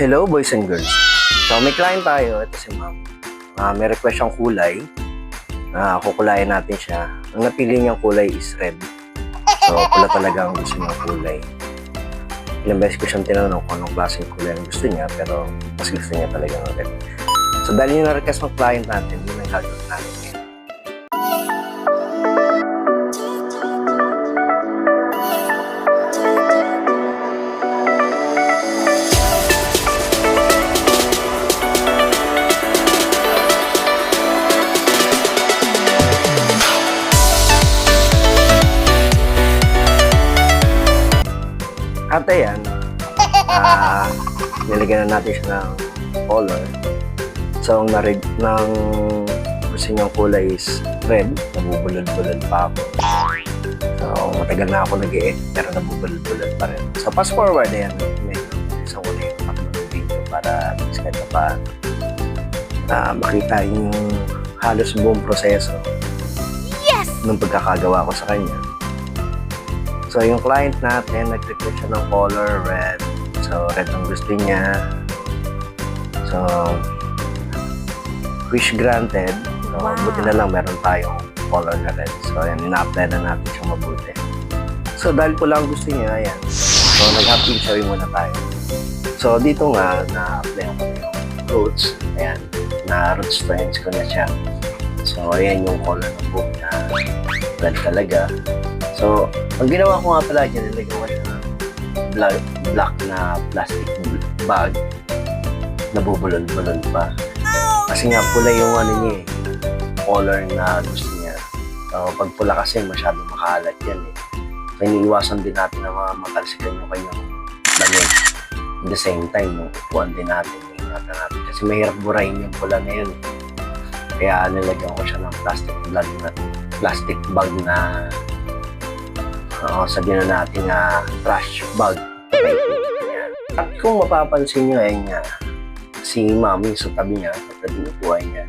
Hello boys and girls. So may client tayo, ito si ma'am. May request siyang kulay. Kukulayan natin siya. Ang napili niyang kulay is red. So pula talaga ang gusto niyang kulay. Ilang beses ko siyang tinanong kung anong klaseng kulay ang gusto niya, pero mas gusto niya talaga ng red. So dahil yung na-request ng client natin, yun ang gagawin natin ngayon. At ayan, nilagyan na natin siya ng color. So, ang gusto niyang kulay is red. Nabubulod-bulod pa ako. So, matagal na ako nag-i-edit pero nabubulod-bulod pa rin. So, fast forward, ayan, medyo isang ulit yung video para kahit pa makita yung halos buong proseso ng pagkakagawa ko sa kanya. So, yung client natin, nag-request siya ng color red. So, red ang gusto niya. So, wish granted. So, buti na lang meron tayong color na red. So, ayan, ina-apply na natin siyang mabuti. So, dahil po lang gusto niya, ayan. So, nag-happy showing muna tayo. So, dito nga, na-apply ko na yung roots. Ayan, na-root stones ko na siya. So, ayan yung color ng book na red talaga. So, ang ginawa ko nga pala dyan, nilagyan ko siya ng black na plastic bag. Nabubulon-bulon pa. Kasi nga pula yung ano niya eh, color na gusto niya. So, pag pula kasi masyadong makalat yan eh. So, iniiwasan din natin na mga matalsikan yung kanyang damit. At the same time, yung upuan din natin, ingatan natin. Kasi mahirap burahin yung pula na yun eh. Kaya nilagyan ko siya ng plastic bag na sabihin na natin na trash bag. At kung mapapansin nyo, ayun nga, si mami sa tabi niya, sa tabi ng buhay niya,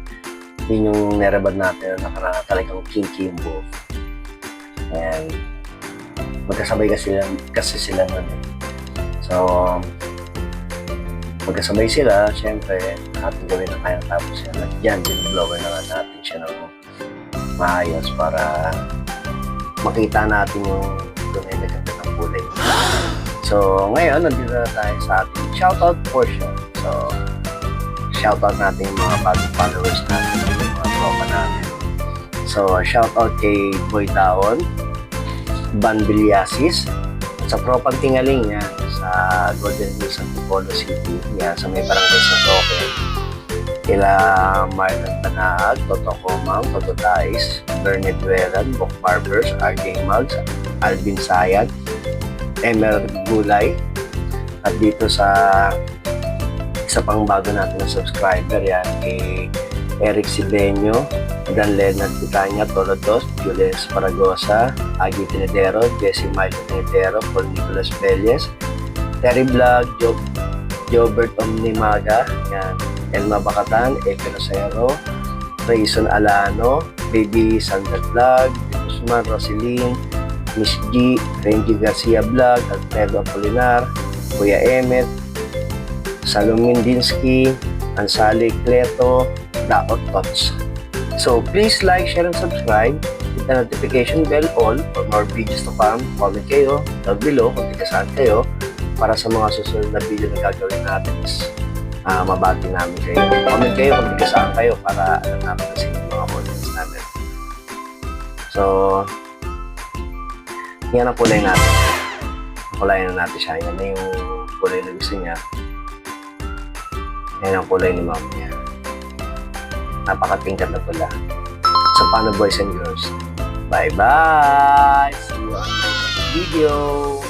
yun yung nerebad natin na talagang kinky yung buhok. And magkasabay kasi sila nun. So, magkasabay sila, syempre, ating gawin na kaya tapos yan. At yan, binublower na nga natin siya ng maayos para makita natin yung tunay na ganda ng kulay. So, ngayon, nandito na tayo sa ating shoutout portion. So, shoutout natin yung mga bagong followers natin, yung mga tropa natin. So, shoutout kay Boy Taon, Van Villasis, sa tropang Tingaling niya, sa Golden Hills, Antipolo City, niya, sa may barangay sa Toke. Kila Marlon Panahag, Toto Comang, Toto Tais, Bernie Duelan, Book Barbers, RJ Mugs, Alvin Sayag, Emer Gulay, at dito sa isa pang bago natin na subscriber yan, kay Eric Sibenyo, Dan Leonard Pitanya, Tolodos, Julius Paragosa, Agi Tinedero, Jesse Milo Tinedero, Paul Nicolas Velez, Terry Vlog, Jobert Omnimaga, yan, Elma Bacatan, Eke Rosero, Rayson Alano, Baby Sandra Vlog, Usman Roselyn, Miss G, Renji Garcia Vlog, Alfredo Apolinar, Kuya Emmet, Salomon Dinsky, Ansali Cleto, Daot Tots. So please like, share, and subscribe. Hit the notification bell all for more videos to come. Comment kayo down below kung saan kayo para sa mga susunod na video na gagawin natin is mabati namin kayo. Comment kayo kung saan kayo para alam namin kasi yung mga audience namin. So, yan ang kulay natin. Kulay na natin siya. Yan na yung kulay na gusto niya. Yan ang kulay ni mom niya. Napakatingkat na pula. So, paano boys and girls? Bye-bye! See you on the next video!